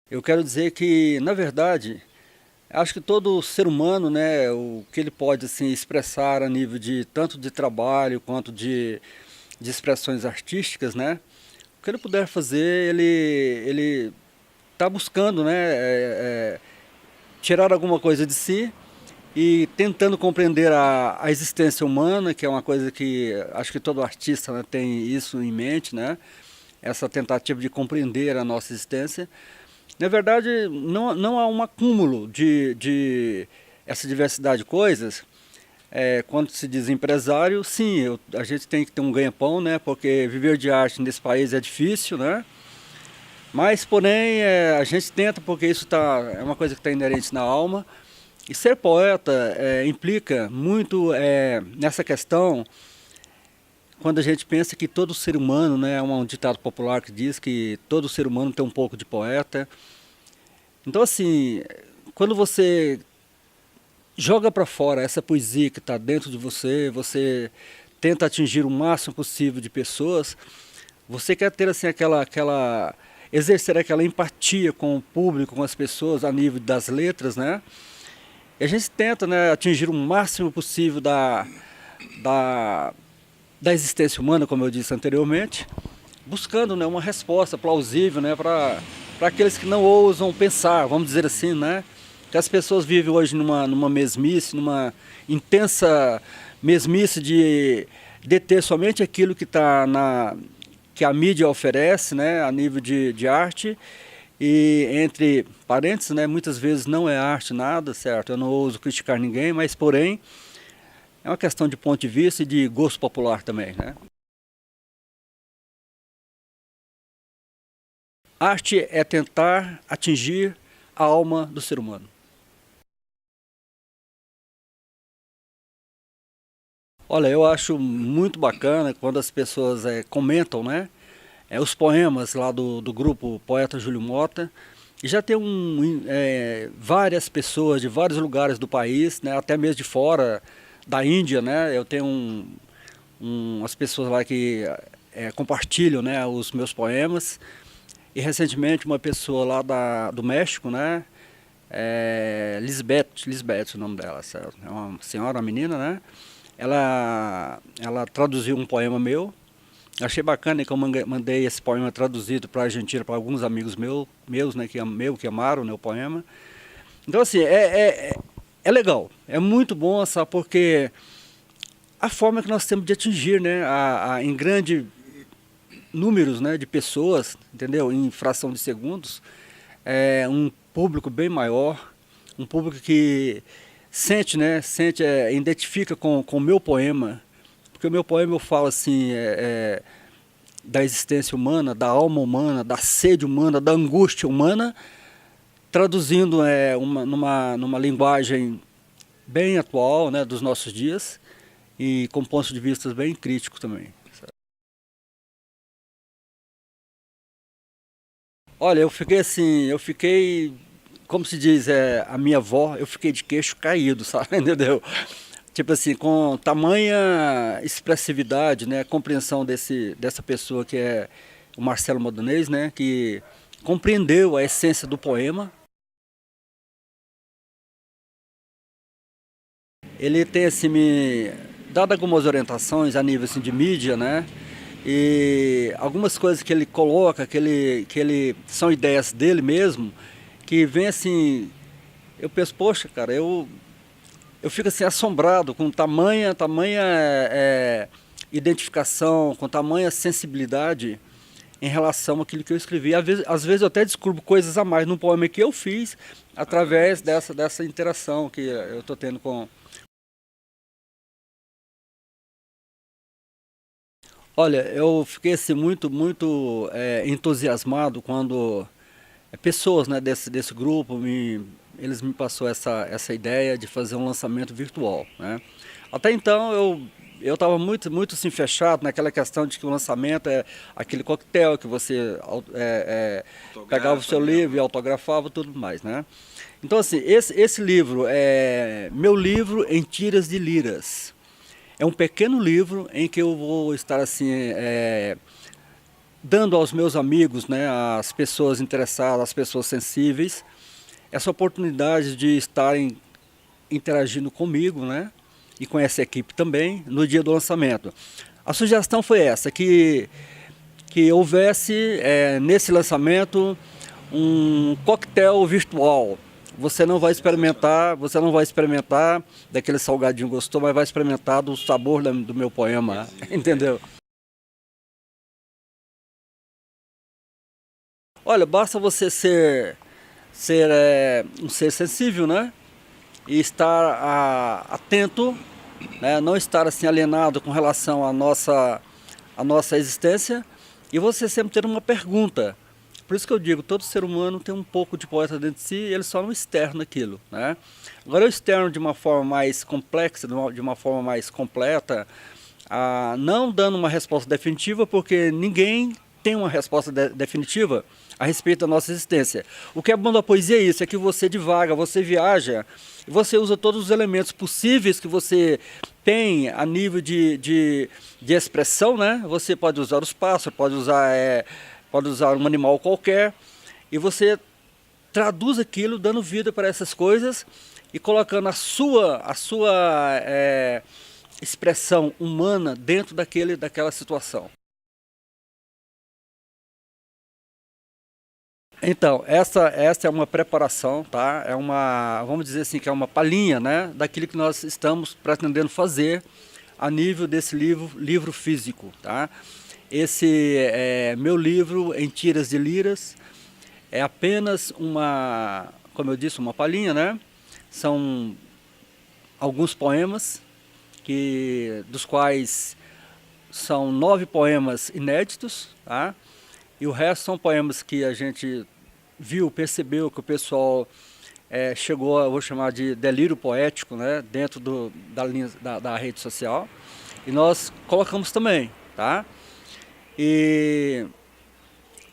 Eu quero dizer que, na verdade, acho que todo ser humano, né, o que ele pode assim expressar a nível de tanto de trabalho quanto de expressões artísticas, né, o que ele puder fazer, ele está buscando, né, tirar alguma coisa de si e tentando compreender a existência humana, que é uma coisa que acho que todo artista, né, tem isso em mente, né, essa tentativa de compreender a nossa existência. Na verdade, não há um acúmulo de essa diversidade de coisas. Quando se diz empresário, sim, a gente tem que ter um ganha-pão, né? Porque viver de arte nesse país é difícil, né? Mas, porém, a gente tenta porque é uma coisa que está inerente na alma. E ser poeta implica muito nessa questão quando a gente pensa que todo ser humano, né? É um ditado popular que diz que todo ser humano tem um pouco de poeta. Então, assim, quando você joga para fora essa poesia que está dentro de você, você tenta atingir o máximo possível de pessoas, você quer ter assim exercer aquela empatia com o público, com as pessoas a nível das letras, né? E a gente tenta, né, atingir o máximo possível da, da existência humana, como eu disse anteriormente, buscando, né, uma resposta plausível, né, para aqueles que não ousam pensar, vamos dizer assim, né? Que as pessoas vivem hoje numa mesmice, numa intensa mesmice de deter somente aquilo que a mídia oferece, né, a nível de arte. E entre parênteses, né, muitas vezes não é arte nada, certo? Eu não ouso criticar ninguém, mas porém é uma questão de ponto de vista e de gosto popular também, né? Arte é tentar atingir a alma do ser humano. Olha, eu acho muito bacana quando as pessoas comentam, né? Os poemas lá do grupo Poeta Júlio Mota. E já tem várias pessoas de vários lugares do país, né? Até mesmo de fora da Índia, né? Eu tenho umas pessoas lá que compartilham, né, os meus poemas. E recentemente uma pessoa lá do México, né? Lisbeth, o nome dela, certo? É uma senhora, uma menina, né? Ela traduziu um poema meu. Achei bacana que eu mandei esse poema traduzido para a Argentina para alguns amigos meus, né, que amaram, né, o poema. Então, assim, é legal, é muito bom, sabe, porque a forma que nós temos de atingir, né, em grande números, né, de pessoas, entendeu, em fração de segundos, um público bem maior, um público que sente, né, identifica com o meu poema, porque o meu poema eu falo assim, da existência humana, da alma humana, da sede humana, da angústia humana, traduzindo numa linguagem bem atual, né, dos nossos dias e com pontos de vista bem críticos também. Olha, como se diz, a minha avó, eu fiquei de queixo caído, sabe, entendeu? Tipo assim, com tamanha expressividade, né, compreensão dessa pessoa que é o Marcelo Modenês, né, que compreendeu a essência do poema. Ele tem assim, me dado algumas orientações a nível assim, de mídia, né, e algumas coisas que ele coloca, que ele são ideias dele mesmo, que vem assim, eu penso, poxa, cara, eu fico assim assombrado com tamanha identificação, com tamanha sensibilidade em relação àquilo que eu escrevi. Às vezes eu até descubro coisas a mais no poema que eu fiz através dessa interação que eu estou tendo com. Olha, eu fiquei assim muito entusiasmado quando pessoas, né, desse grupo eles me passou essa ideia de fazer um lançamento virtual, né? Até então eu estava muito assim, fechado naquela questão de que o lançamento é aquele coquetel que você pegava o seu livro e autografava tudo mais, né? Então assim, esse livro é meu livro em tiras de liras. É um pequeno livro em que eu vou estar assim dando aos meus amigos, né, às pessoas interessadas, às pessoas sensíveis, essa oportunidade de estarem interagindo comigo, né, e com essa equipe também, no dia do lançamento. A sugestão foi essa, que houvesse nesse lançamento um coquetel virtual. Você não vai experimentar daquele salgadinho gostoso, mas vai experimentar do sabor do meu poema, entendeu? Olha, basta você ser um ser sensível, né? E estar atento, né? Não estar assim alienado com relação à nossa existência, e você sempre ter uma pergunta. Por isso que eu digo, todo ser humano tem um pouco de poeta dentro de si, ele só não externa aquilo, né? Agora eu externo de uma forma mais complexa, de uma forma mais completa, não dando uma resposta definitiva, porque ninguém tem uma resposta definitiva a respeito da nossa existência. O que é bom da poesia é isso, é que você divaga, você viaja, e você usa todos os elementos possíveis que você tem a nível de expressão, né? Você pode usar os pássaros, pode usar um animal qualquer, e você traduz aquilo, dando vida para essas coisas e colocando a sua expressão humana dentro daquela situação. Então, essa é uma preparação, tá? Vamos dizer assim, que é uma palhinha, né, daquilo que nós estamos pretendendo fazer a nível desse livro físico, tá? Esse meu livro em tiras de liras é apenas como eu disse, uma palhinha, né? São alguns poemas, dos quais são 9 poemas inéditos, tá? E o resto são poemas que a gente percebeu que o pessoal chegou a, vou chamar de delírio poético, né? Dentro da rede social. E nós colocamos também, tá? E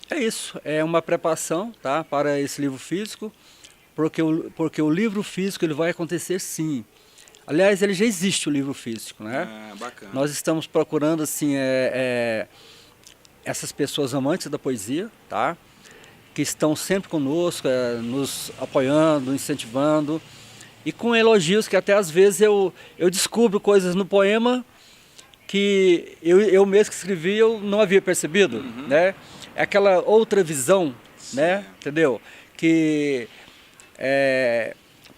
é isso, é uma preparação, tá, para esse livro físico, porque o livro físico ele vai acontecer sim. Aliás, ele já existe o livro físico, né? Bacana. Nós estamos procurando assim essas pessoas amantes da poesia, tá? Que estão sempre conosco, nos apoiando, incentivando, e com elogios que até às vezes eu descubro coisas no poema que eu mesmo que escrevi eu não havia percebido, né? É aquela outra visão, né? Entendeu? Que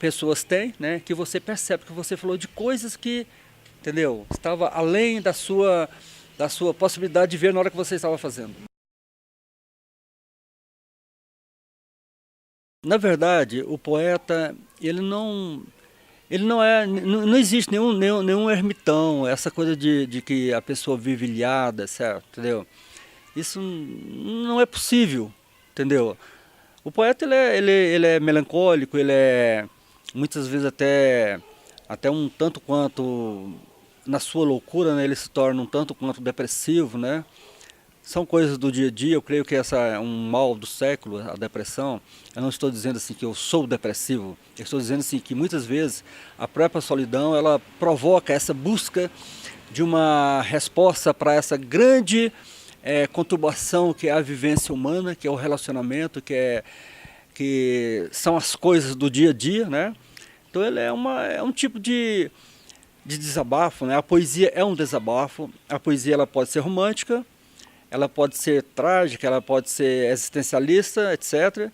pessoas têm, né? Que você percebe que você falou de coisas que, entendeu? Estava além da sua possibilidade de ver na hora que você estava fazendo. Na verdade, o poeta, não existe nenhum ermitão, essa coisa de que a pessoa vive ilhada, certo? Entendeu? Isso não é possível, entendeu? O poeta ele é melancólico, ele é muitas vezes até um tanto quanto na sua loucura, né, ele se torna um tanto quanto depressivo, né? São coisas do dia a dia, eu creio que essa é um mal do século, a depressão. Eu não estou dizendo assim que eu sou depressivo, eu estou dizendo assim que muitas vezes a própria solidão, ela provoca essa busca de uma resposta para essa grande conturbação que é a vivência humana, que é o relacionamento, que são as coisas do dia a dia, né? Então ele é um tipo de desabafo, né? A poesia é um desabafo, a poesia ela pode ser romântica, ela pode ser trágica, ela pode ser existencialista, etc.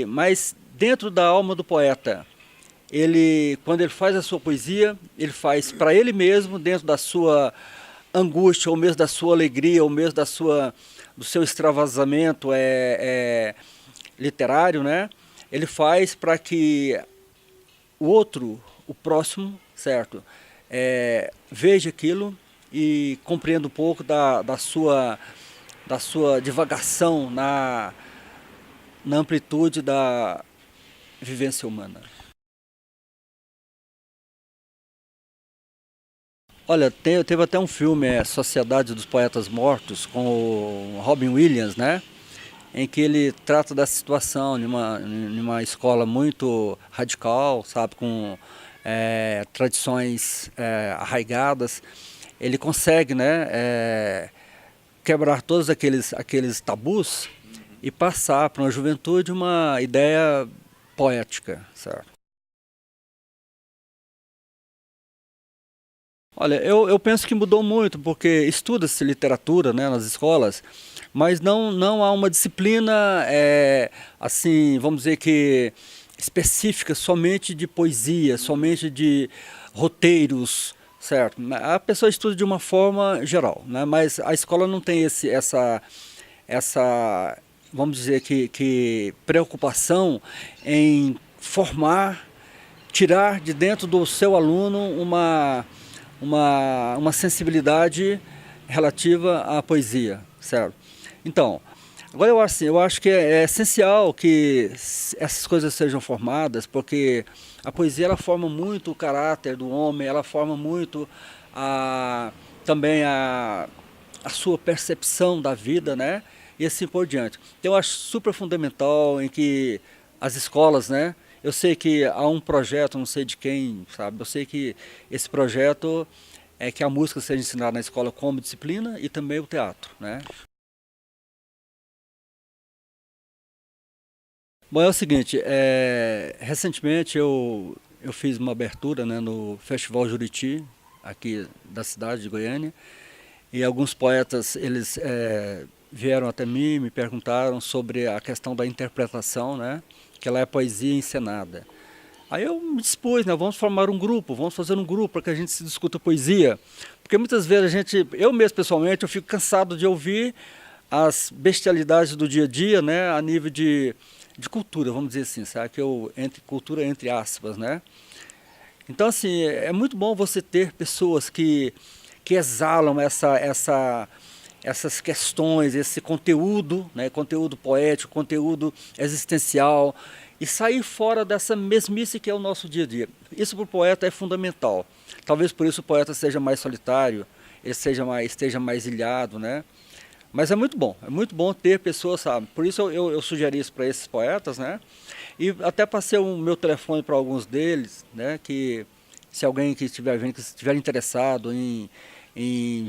Mas dentro da alma do poeta, quando ele faz a sua poesia, ele faz para ele mesmo, dentro da sua angústia, ou mesmo da sua alegria, ou mesmo do seu extravasamento literário, né? Ele faz para que o outro, o próximo, certo, veja aquilo e compreenda um pouco da sua divagação na amplitude da vivência humana. Olha, teve até um filme, Sociedade dos Poetas Mortos, com o Robin Williams, né? Em que ele trata da situação de uma escola muito radical, sabe, com tradições arraigadas. Ele consegue, né, quebrar todos aqueles tabus e passar para uma juventude uma ideia poética, certo? Olha, eu penso que mudou muito, porque estuda-se literatura, né, nas escolas, mas não há uma disciplina, assim, vamos dizer que específica somente de poesia, somente de roteiros, certo? A pessoa estuda de uma forma geral, né, mas a escola não tem essa, vamos dizer que preocupação em formar, tirar de dentro do seu aluno uma sensibilidade relativa à poesia, certo? Então, agora eu acho que é essencial que essas coisas sejam formadas, porque a poesia ela forma muito o caráter do homem, ela forma muito também a sua percepção da vida, né? E assim por diante. Então eu acho super fundamental em que as escolas, né? Eu sei que há um projeto, não sei de quem, sabe? Eu sei que esse projeto é que a música seja ensinada na escola como disciplina e também o teatro, né? Bom, é o seguinte, recentemente eu fiz uma abertura, né, no Festival Juriti, aqui da cidade de Goiânia, e alguns poetas, eles vieram até mim, me perguntaram sobre a questão da interpretação, né, que ela é poesia encenada. Aí eu me dispus, né, vamos formar um grupo, vamos fazer um grupo para que a gente se discuta poesia, porque muitas vezes eu mesmo pessoalmente, eu fico cansado de ouvir as bestialidades do dia a dia, né, a nível de cultura, vamos dizer assim, sabe? Cultura entre aspas, né? Então, assim, é muito bom você ter pessoas que exalam essas questões, esse conteúdo, né? Conteúdo poético, conteúdo existencial, e sair fora dessa mesmice que é o nosso dia a dia. Isso para o poeta é fundamental. Talvez por isso o poeta seja mais solitário, ele esteja mais ilhado, né? Mas é muito bom ter pessoas, sabe? Por isso eu sugeri isso para esses poetas, né? E até passei o meu telefone para alguns deles, né? Que se alguém que estiver vendo, que estiver interessado em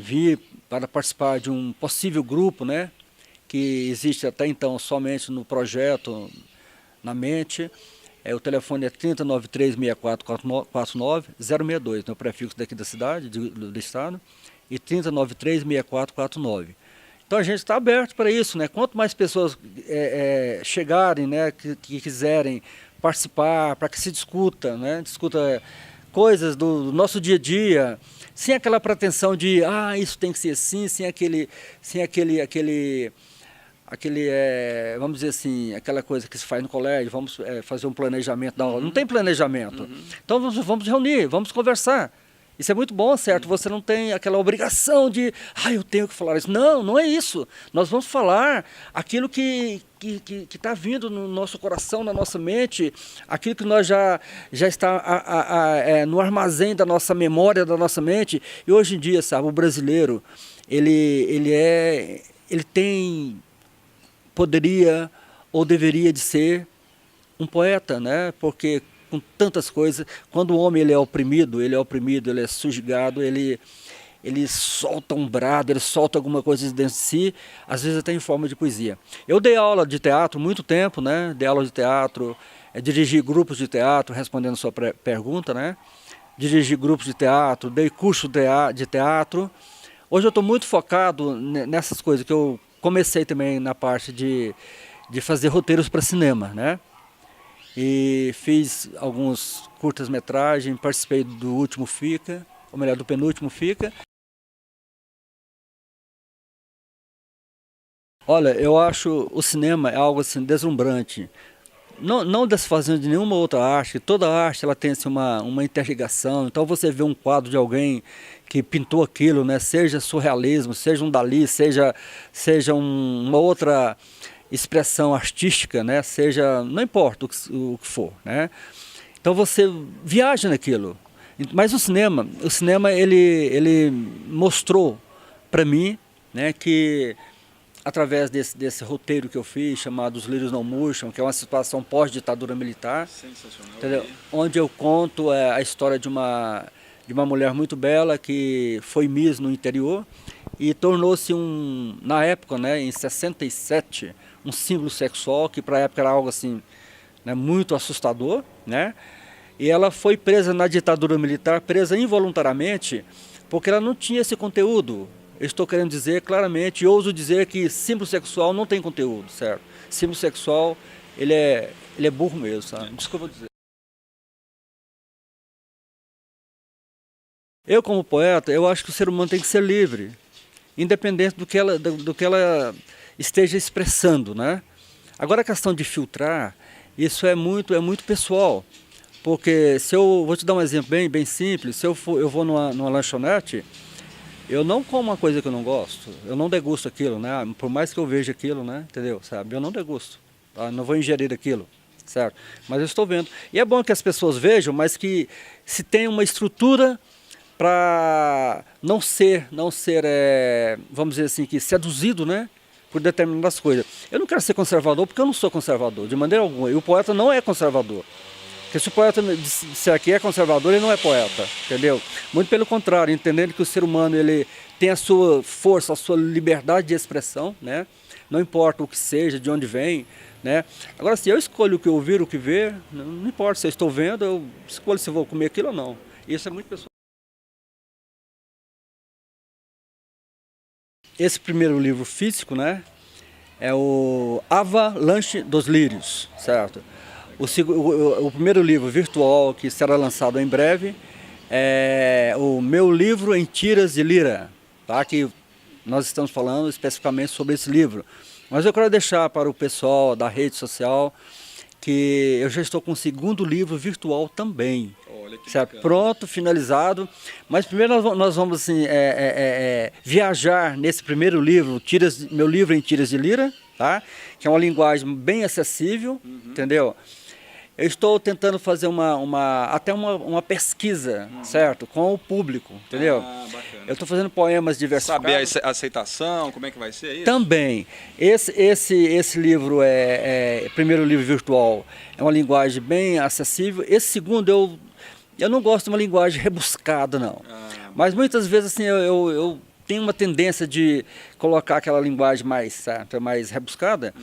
vir para participar de um possível grupo, né? Que existe até então somente no projeto, na mente. O telefone é 3093-6449, 062, né? O prefixo daqui da cidade, do estado, e 3093-6449. Então a gente está aberto para isso, né? Quanto mais pessoas chegarem, né, que quiserem participar, para que se discuta, né? Discuta coisas do nosso dia a dia, sem aquela pretensão de, isso tem que ser assim, sem aquele vamos dizer assim, aquela coisa que se faz no colégio, vamos fazer um planejamento da aula. Não tem planejamento. Então vamos reunir, vamos conversar. Isso é muito bom, certo? Você não tem aquela obrigação de, eu tenho que falar isso. Não é isso. Nós vamos falar aquilo que está vindo no nosso coração, na nossa mente, aquilo que nós já está no armazém da nossa memória, da nossa mente. E hoje em dia, sabe, o brasileiro, ele poderia ou deveria de ser um poeta, né? Porque com tantas coisas, quando o homem ele é oprimido, ele é subjugado, ele solta um brado, ele solta alguma coisa dentro de si, às vezes até em forma de poesia. Eu dei aula de teatro muito tempo, né? Dei aula de teatro, dirigi grupos de teatro, respondendo a sua pergunta, né? Dirigi grupos de teatro, dei curso de teatro. Hoje eu estou muito focado nessas coisas, que eu comecei também na parte de fazer roteiros para cinema, né? E fiz alguns curtas-metragens, participei do último FICA, ou melhor, do penúltimo FICA. Olha, eu acho o cinema é algo assim deslumbrante. Não desfazendo de nenhuma outra arte, toda arte ela tem assim, uma interligação. Então você vê um quadro de alguém que pintou aquilo, né? Seja surrealismo, seja um Dalí, seja uma outra expressão artística, né? Seja, não importa o que for, né? Então você viaja naquilo. Mas o cinema ele mostrou para mim, né, que através desse roteiro que eu fiz, chamado Os Lírios Não Murcham, que é uma situação pós-ditadura militar, entendeu? Onde eu conto a história de uma mulher muito bela que foi Miss no interior e tornou-se na época, né, em 67, um símbolo sexual que para a época era algo assim, né, muito assustador, né? E ela foi presa na ditadura militar, presa involuntariamente, porque ela não tinha esse conteúdo. Eu estou querendo dizer claramente, e ouso dizer que símbolo sexual não tem conteúdo, certo? Símbolo sexual, ele é burro mesmo, sabe? Desculpa dizer. Eu, como poeta, eu acho que o ser humano tem que ser livre, independente do que ela esteja expressando, né? Agora a questão de filtrar, isso é muito pessoal, porque se eu vou te dar um exemplo bem simples, se eu vou numa lanchonete, eu não como uma coisa que eu não gosto, eu não degusto aquilo, né? Por mais que eu veja aquilo, né? Entendeu? Sabe? Eu não degusto, tá? Não vou ingerir aquilo, certo? Mas eu estou vendo. E é bom que as pessoas vejam, mas que se tenha uma estrutura para não ser, vamos dizer assim, que seduzido, né, por determinadas coisas. Eu não quero ser conservador porque eu não sou conservador, de maneira alguma. E o poeta não é conservador. Porque se o poeta disser que é conservador, ele não é poeta, entendeu? Muito pelo contrário, entendendo que o ser humano ele tem a sua força, a sua liberdade de expressão, né? Não importa o que seja, de onde vem, né? Agora, se eu escolho o que ouvir, o que ver, não importa se eu estou vendo, eu escolho se eu vou comer aquilo ou não. Isso é muito pessoal. Esse primeiro livro físico, né, é o Avalanche dos Lírios, certo? O primeiro livro virtual, que será lançado em breve, é o Meu Livro em Tiras de Lira, tá? Que nós estamos falando especificamente sobre esse livro. Mas eu quero deixar para o pessoal da rede social que eu já estou com o segundo livro virtual também. Olha que Certo? bacana. Pronto, finalizado. Mas primeiro nós vamos assim, viajar nesse primeiro livro, Meu Livro em Tiras de Lira, tá? Que é uma linguagem bem acessível, entendeu? Eu estou tentando fazer até uma pesquisa, certo? Com o público, entendeu? Ah, bacana. Eu estou fazendo poemas diversificados. Saber a aceitação, como é que vai ser isso? Também. Esse livro primeiro livro virtual, é uma linguagem bem acessível. Esse segundo eu não gosto de uma linguagem rebuscada, não. Mas muitas vezes assim, eu tenho uma tendência de colocar aquela linguagem mais rebuscada.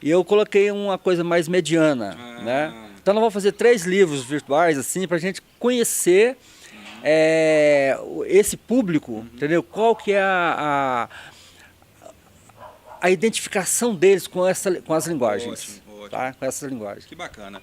E eu coloquei uma coisa mais mediana, né? Então nós vamos fazer 3 livros virtuais assim para a gente conhecer esse público, entendeu? Qual que é a identificação deles com as linguagens, Ótimo, ótimo. tá? Com essas linguagens. Que bacana.